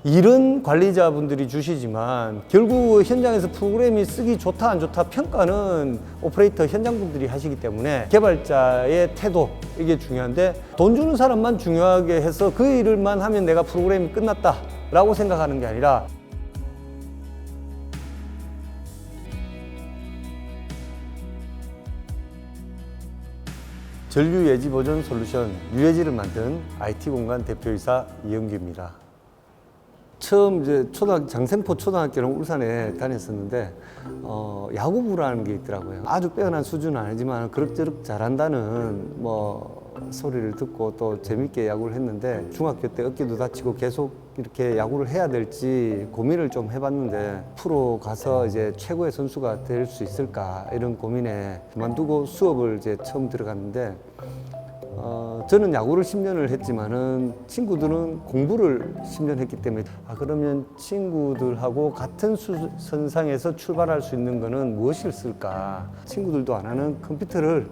일은 관리자분들이 주시지만 결국 현장에서 프로그램이 쓰기 좋다 안 좋다 평가는 오퍼레이터 현장분들이 하시기 때문에 개발자의 태도 이게 중요한데, 돈 주는 사람만 중요하게 해서 그 일을만 하면 내가 프로그램이 끝났다 라고 생각하는 게 아니라, 전류 예지 보존 솔루션 유예지를 만든 IT 공간 대표이사 이영규입니다. 처음 이제 장생포 초등학교는 울산에 다녔었는데 야구부라는 게 있더라고요. 아주 빼어난 수준은 아니지만 그럭저럭 잘한다는 소리를 듣고 또 재밌게 야구를 했는데, 중학교 때 어깨도 다치고 계속 이렇게 야구를 해야 될지 고민을 좀 해봤는데, 프로 가서 이제 최고의 선수가 될 수 있을까 이런 고민에 그만두고 수업을 이제 처음 들어갔는데, 저는 야구를 10년을 했지만은 친구들은 공부를 10년 했기 때문에, 그러면 친구들하고 같은 선상에서 출발할 수 있는 거는 무엇일까? 친구들도 안 하는 컴퓨터를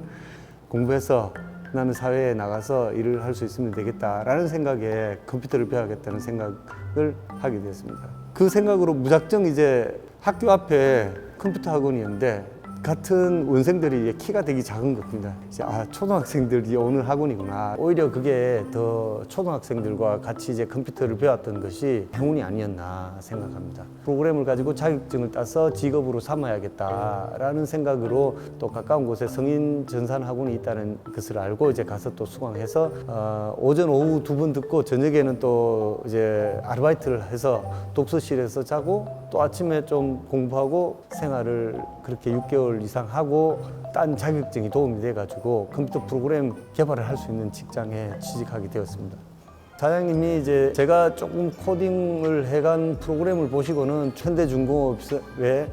공부해서 나는 사회에 나가서 일을 할 수 있으면 되겠다라는 생각에 컴퓨터를 배워야겠다는 생각을 하게 됐습니다. 그 생각으로 무작정 이제 학교 앞에 컴퓨터 학원이었는데, 같은 원생들이 키가 되게 작은 겁니다. 이제 초등학생들이 오는 학원이구나. 오히려 그게 더 초등학생들과 같이 이제 컴퓨터를 배웠던 것이 행운이 아니었나 생각합니다. 프로그램을 가지고 자격증을 따서 직업으로 삼아야겠다라는 생각으로 또 가까운 곳에 성인 전산 학원이 있다는 것을 알고 이제 가서 또 수강해서 오전 오후 2번 듣고 저녁에는 또 이제 아르바이트를 해서 독서실에서 자고 또 아침에 좀 공부하고 생활을 그렇게 6개월 이상 하고 딴 자격증이 도움이 돼가지고 컴퓨터 프로그램 개발을 할 수 있는 직장에 취직하게 되었습니다. 사장님이 이제 제가 조금 코딩을 해간 프로그램을 보시고는 현대중공업에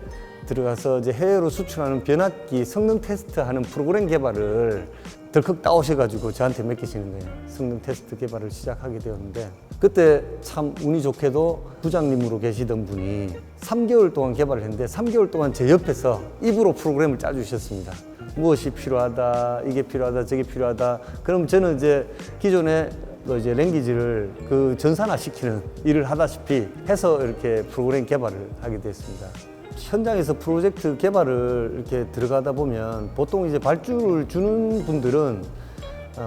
들어가서 이제 해외로 수출하는 변압기 성능 테스트하는 프로그램 개발을 덜컥 따오셔가지고 저한테 맡기시는 거예요. 성능 테스트 개발을 시작하게 되었는데, 그때 참 운이 좋게도 부장님으로 계시던 분이 3개월 동안 개발을 했는데 3개월 동안 제 옆에서 입으로 프로그램을 짜주셨습니다. 무엇이 필요하다, 이게 필요하다, 저게 필요하다. 그럼 저는 이제 기존에 이제 랭귀지를 그 전산화 시키는 일을 하다시피 해서 이렇게 프로그램 개발을 하게 됐습니다. 현장에서 프로젝트 개발을 이렇게 들어가다 보면 보통 이제 발주를 주는 분들은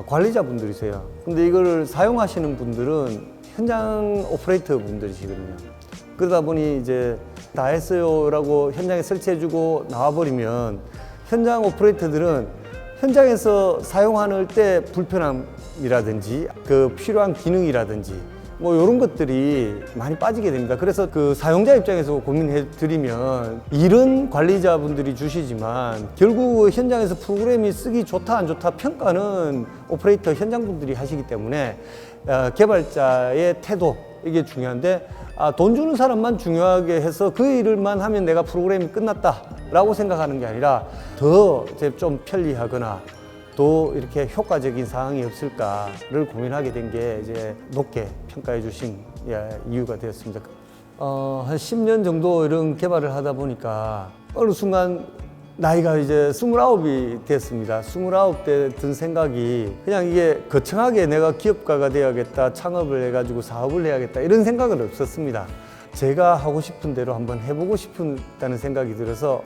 관리자분들이세요. 근데 이걸 사용하시는 분들은 현장 오퍼레이터 분들이시거든요. 그러다 보니 이제 다 했어요라고 현장에 설치해주고 나와버리면 현장 오퍼레이터들은 현장에서 사용할 때 불편함이라든지 그 필요한 기능이라든지 이런 것들이 많이 빠지게 됩니다. 그래서 그 사용자 입장에서 고민해 드리면, 일은 관리자분들이 주시지만 결국 현장에서 프로그램이 쓰기 좋다 안 좋다 평가는 오퍼레이터 현장분들이 하시기 때문에 개발자의 태도 이게 중요한데, 돈 주는 사람만 중요하게 해서 그 일을만 하면 내가 프로그램이 끝났다 라고 생각하는 게 아니라, 더 좀 편리하거나 또 이렇게 효과적인 사항이 없을까를 고민하게 된 게 이제 높게 평가해 주신 이유가 되었습니다. 한 10년 정도 이런 개발을 하다 보니까 어느 순간 나이가 이제 29이 됐습니다. 29대 든 생각이 그냥 이게 거창하게 내가 기업가가 되어야겠다, 창업을 해가지고 사업을 해야겠다 이런 생각은 없었습니다. 제가 하고 싶은 대로 한번 해보고 싶다는 생각이 들어서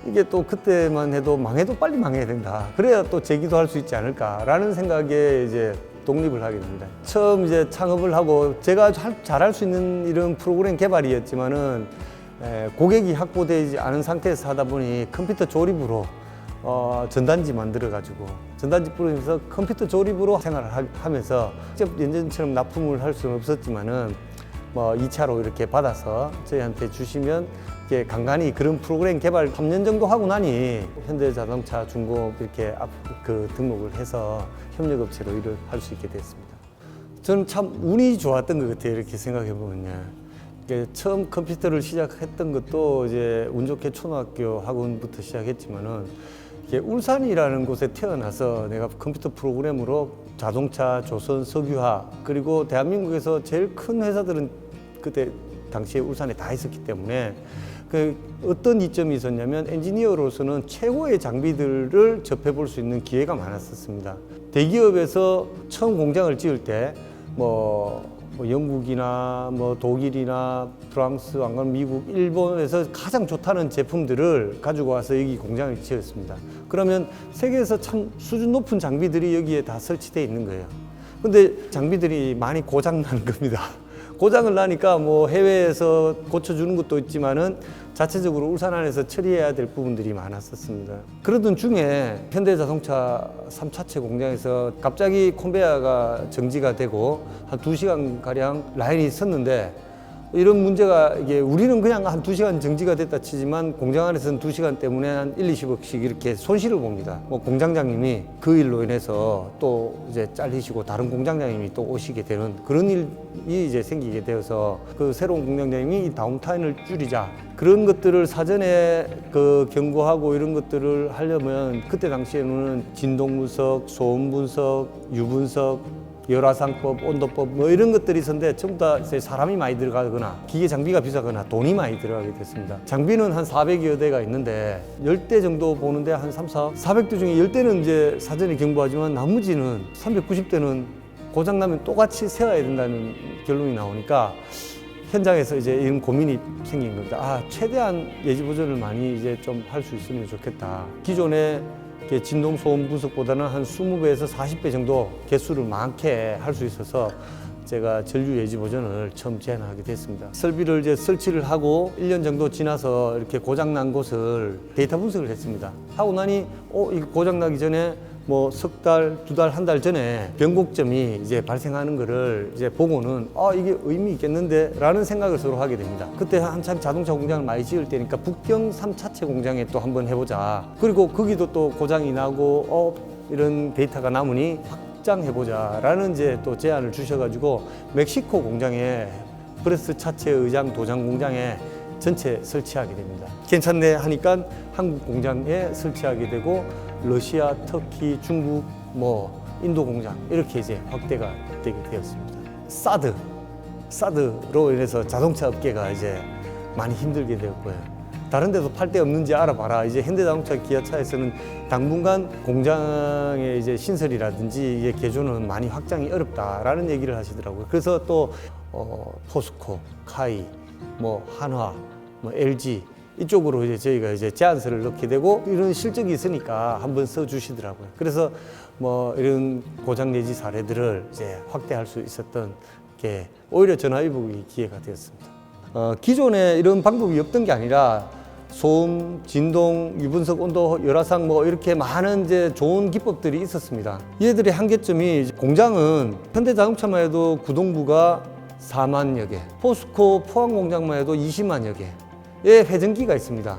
이게 또 그때만 해도 망해도 빨리 망해야 된다. 그래야 또 재기도 할 수 있지 않을까라는 생각에 이제 독립을 하게 됩니다. 처음 이제 창업을 하고 제가 잘할 수 있는 이런 프로그램 개발이었지만은 고객이 확보되지 않은 상태에서 하다 보니 컴퓨터 조립으로 전단지 만들어가지고 전단지 뿌리면서 컴퓨터 조립으로 생활을 하면서 직접 예전처럼 납품을 할 수는 없었지만은 2차로 이렇게 받아서 저희한테 주시면 이렇게 간간히 그런 프로그램 개발 3년 정도 하고 나니 현대자동차 중공업 이렇게 등록을 해서 협력업체로 일을 할 수 있게 됐습니다. 저는 참 운이 좋았던 것 같아요. 이렇게 생각해 보면요. 처음 컴퓨터를 시작했던 것도 이제 운 좋게 초등학교 학원부터 시작했지만은 울산이라는 곳에 태어나서 내가 컴퓨터 프로그램으로 자동차, 조선, 석유화 그리고 대한민국에서 제일 큰 회사들은 그때 당시에 울산에 다 있었기 때문에 어떤 이점이 있었냐면 엔지니어로서는 최고의 장비들을 접해볼 수 있는 기회가 많았었습니다. 대기업에서 처음 공장을 지을 때 뭐 영국이나 뭐 독일이나 프랑스, 안 그러면 미국, 일본에서 가장 좋다는 제품들을 가지고 와서 여기 공장을 지었습니다. 그러면 세계에서 참 수준 높은 장비들이 여기에 다 설치되어 있는 거예요. 근데 장비들이 많이 고장 나는 겁니다. 고장을 나니까 뭐 해외에서 고쳐주는 것도 있지만은 자체적으로 울산 안에서 처리해야 될 부분들이 많았었습니다. 그러던 중에 현대자동차 3차체 공장에서 갑자기 컨베이어가 정지가 되고 한 2시간 가량 라인이 섰는데, 이런 문제가 이게 우리는 그냥 한 2시간 정지가 됐다 치지만 공장 안에서는 2시간 때문에 한 1, 20억씩 이렇게 손실을 봅니다. 뭐 공장장님이 그 일로 인해서 또 이제 잘리시고 다른 공장장님이 또 오시게 되는 그런 일이 이제 생기게 되어서 그 새로운 공장장님이 이 다운타임을 줄이자, 그런 것들을 사전에 그 경고하고 이런 것들을 하려면 그때 당시에는 진동 분석, 소음 분석, 유 분석, 열화상법, 온도법 뭐 이런 것들이 있었는데 전부 다 사람이 많이 들어가거나 기계 장비가 비싸거나 돈이 많이 들어가게 됐습니다. 장비는 한 400여 대가 있는데 10대 정도 보는데 한 400대 중에 10대는 이제 사전에 경보하지만 나머지는 390대는 고장나면 똑같이 세워야 된다는 결론이 나오니까 현장에서 이제 이런 고민이 생긴 겁니다. 아, 최대한 예지 보존을 많이 이제 좀 할 수 있으면 좋겠다. 기존에 진동 소음 분석보다는 한 20배에서 40배 정도 개수를 많게 할 수 있어서 제가 전류 예지 보존을 처음 제안하게 됐습니다. 설비를 이제 설치를 하고 1년 정도 지나서 이렇게 고장난 곳을 데이터 분석을 했습니다. 하고 나니 이거 고장나기 전에 뭐 석 달, 2달, 1달 전에 변곡점이 이제 발생하는 거를 이제 보고는 이게 의미 있겠는데 라는 생각을 서로 하게 됩니다. 그때 한참 자동차 공장을 많이 지을 때니까 북경 3차체 공장에 또 한번 해보자. 그리고 거기도 또 고장이 나고 이런 데이터가 남으니 확장해보자 라는 이제 또 제안을 주셔가지고 멕시코 공장에 프레스 차체 의장 도장 공장에 전체 설치하게 됩니다. 괜찮네 하니까 한국 공장에 설치하게 되고 러시아, 터키, 중국, 뭐 인도 공장 이렇게 이제 확대가 되게 되었습니다. 사드로 인해서 자동차 업계가 이제 많이 힘들게 되었고요. 다른 데도 팔 데 없는지 알아봐라. 이제 현대자동차, 기아차에서는 당분간 공장의 이제 신설이라든지 이게 개조는 많이 확장이 어렵다라는 얘기를 하시더라고요. 그래서 또 포스코, 카이, 뭐 한화, 뭐 LG 이쪽으로 이제 저희가 이제 제안서를 넣게 되고 이런 실적이 있으니까 한번 써주시더라고요. 그래서 뭐 이런 고장 내지 사례들을 이제 확대할 수 있었던 게 오히려 전화위복의 기회가 되었습니다. 기존에 이런 방법이 없던 게 아니라 소음, 진동, 유분석, 온도, 열화상 뭐 이렇게 많은 이제 좋은 기법들이 있었습니다. 얘들의 한계점이 공장은 현대자동차만 해도 구동부가 4만여 개, 포스코 포항 공장만 해도 20만여 개. 의 회전기가 있습니다.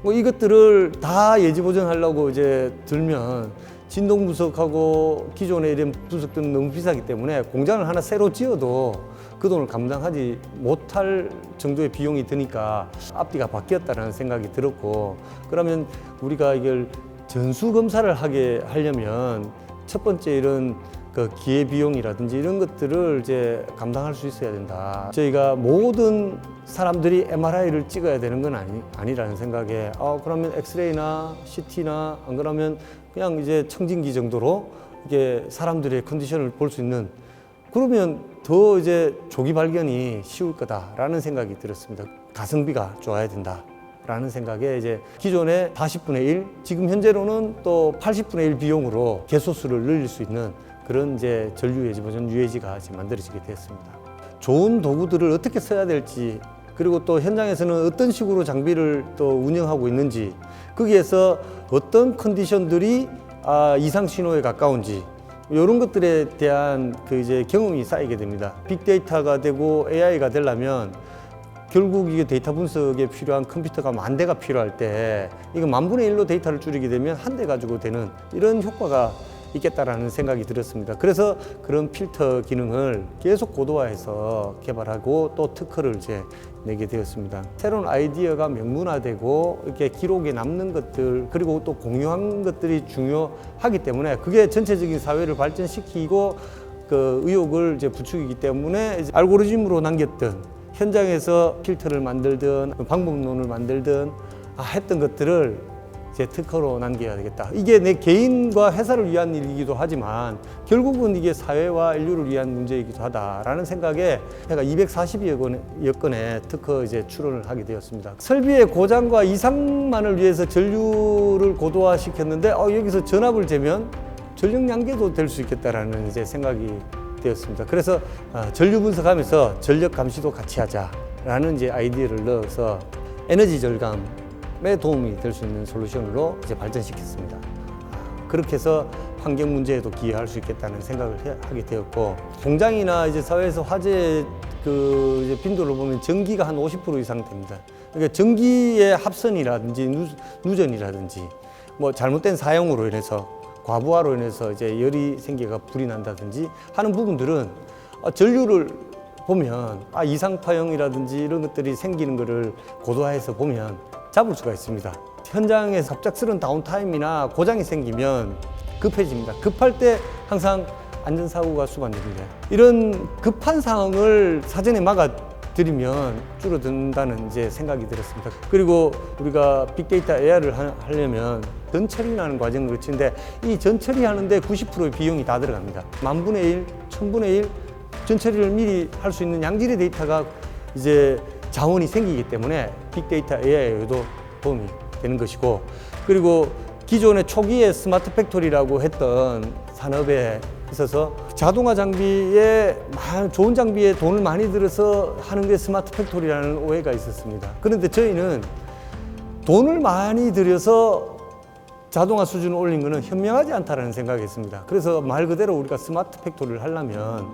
뭐 이것들을 다 예지 보존하려고 이제 들면 진동 분석하고 기존의 이런 분석들은 너무 비싸기 때문에 공장을 하나 새로 지어도 그 돈을 감당하지 못할 정도의 비용이 드니까 앞뒤가 바뀌었다는 생각이 들었고, 그러면 우리가 이걸 전수 검사를 하려면 첫 번째 이런 그 기회 비용이라든지 이런 것들을 이제 감당할 수 있어야 된다. 저희가 모든 사람들이 MRI를 찍어야 되는 건 아니라는 생각에 그러면 엑스레이나 CT나 안 그러면 그냥 이제 청진기 정도로 이게 사람들의 컨디션을 볼 수 있는, 그러면 더 이제 조기 발견이 쉬울 거다라는 생각이 들었습니다. 가성비가 좋아야 된다. 라는 생각에 이제 기존의 40분의 1, 지금 현재로는 또 80분의 1 비용으로 개소수를 늘릴 수 있는 그런 이제 전류 예지 보존 UAG가 이제 만들어지게 됐습니다. 좋은 도구들을 어떻게 써야 될지, 그리고 또 현장에서는 어떤 식으로 장비를 또 운영하고 있는지, 거기에서 어떤 컨디션들이 이상 신호에 가까운지, 이런 것들에 대한 그 이제 경험이 쌓이게 됩니다. 빅데이터가 되고 AI가 되려면 결국 이게 데이터 분석에 필요한 컴퓨터가 10,000대가 필요할 때 이거 10,000분의 1로 데이터를 줄이게 되면 한 대 가지고 되는 이런 효과가 있겠다라는 생각이 들었습니다. 그래서 그런 필터 기능을 계속 고도화해서 개발하고 또 특허를 이제 내게 되었습니다. 새로운 아이디어가 명문화되고 이렇게 기록에 남는 것들, 그리고 또 공유한 것들이 중요하기 때문에 그게 전체적인 사회를 발전시키고 그 의욕을 이제 부추기기 때문에 이제 알고리즘으로 남겼던 현장에서 필터를 만들든 방법론을 만들든 했던 것들을 제 특허로 남겨야 되겠다. 이게 내 개인과 회사를 위한 일이기도 하지만 결국은 이게 사회와 인류를 위한 문제이기도 하다라는 생각에 제가 240여 건의 특허 이제 출원을 하게 되었습니다. 설비의 고장과 이상만을 위해서 전류를 고도화시켰는데 여기서 전압을 재면 전력 양계도 될 수 있겠다라는 이제 생각이 되었습니다. 그래서 전류 분석하면서 전력 감시도 같이 하자라는 이제 아이디어를 넣어서 에너지 절감에 도움이 될 수 있는 솔루션으로 이제 발전시켰습니다. 그렇게 해서 환경 문제에도 기여할 수 있겠다는 생각을 하게 되었고, 공장이나 이제 사회에서 화재 이제 빈도를 보면 전기가 한 50% 이상 됩니다. 그러니까 전기의 합선이라든지 누전이라든지 뭐 잘못된 사용으로 인해서 과부하로 인해서 이제 열이 생겨가 불이 난다든지 하는 부분들은 전류를 보면 이상파형이라든지 이런 것들이 생기는 것을 고도화해서 보면 잡을 수가 있습니다. 현장에 갑작스러운 다운타임이나 고장이 생기면 급해집니다. 급할 때 항상 안전사고가 수반됩니다. 이런 급한 상황을 사전에 막아드리면 줄어든다는 이제 생각이 들었습니다. 그리고 우리가 빅데이터 AI를 하려면 전처리라는 과정을 거치는데 이 전처리하는데 90%의 비용이 다 들어갑니다. 10,000분의 1, 1000분의 1 전처리를 미리 할 수 있는 양질의 데이터가 이제 자원이 생기기 때문에 빅데이터 AI에도 도움이 되는 것이고, 그리고 기존의 초기에 스마트 팩토리라고 했던 산업에 있어서 자동화 장비에 좋은 장비에 돈을 많이 들여서 하는 게 스마트 팩토리라는 오해가 있었습니다. 그런데 저희는 돈을 많이 들여서 자동화 수준을 올린 것은 현명하지 않다라는 생각이 있습니다. 그래서 말 그대로 우리가 스마트 팩토리를 하려면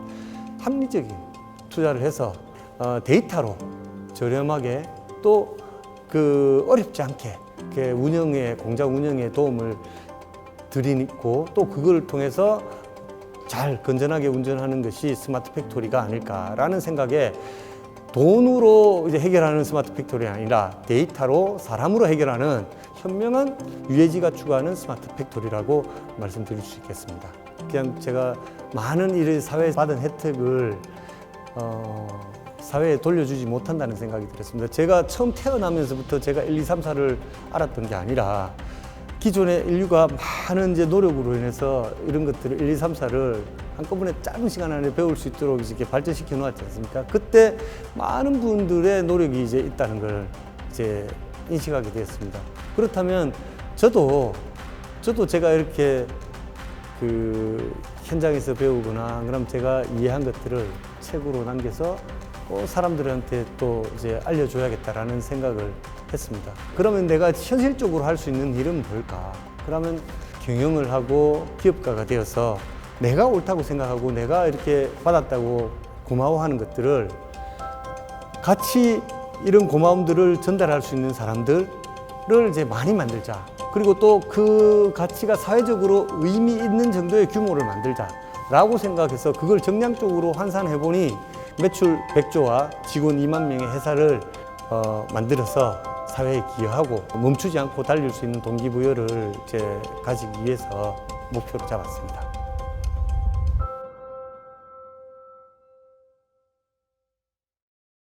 합리적인 투자를 해서 데이터로 저렴하게 또 어렵지 않게 공장 운영에 도움을 드리고 또 그걸 통해서 잘 건전하게 운전하는 것이 스마트 팩토리가 아닐까라는 생각에 돈으로 이제 해결하는 스마트 팩토리가 아니라 데이터로 사람으로 해결하는 현명한 유해지가 추구하는 스마트 팩토리라고 말씀드릴 수 있겠습니다. 그냥 제가 많은 이런 사회에서 받은 혜택을 사회에 돌려주지 못한다는 생각이 들었습니다. 제가 처음 태어나면서부터 제가 1, 2, 3, 4를 알았던 게 아니라 기존의 인류가 많은 이제 노력으로 인해서 이런 것들을 1, 2, 3, 4를 한꺼번에 짧은 시간 안에 배울 수 있도록 이렇게 발전시켜 놓았지 않습니까? 그때 많은 분들의 노력이 이제 있다는 걸 이제 인식하게 되었습니다. 그렇다면 저도 제가 이렇게 현장에서 배우거나 그럼 제가 이해한 것들을 책으로 남겨서 사람들한테 또 이제 알려줘야겠다라는 생각을 했습니다. 그러면 내가 현실적으로 할 수 있는 일은 뭘까? 그러면 경영을 하고 기업가가 되어서 내가 옳다고 생각하고 내가 이렇게 받았다고 고마워하는 것들을 같이 이런 고마움들을 전달할 수 있는 사람들을 이제 많이 만들자. 그리고 또 그 가치가 사회적으로 의미 있는 정도의 규모를 만들자라고 생각해서 그걸 정량적으로 환산해 보니 매출 100조와 직원 2만 명의 회사를 만들어서 사회에 기여하고 멈추지 않고 달릴 수 있는 동기부여를 이제 가지기 위해서 목표로 잡았습니다.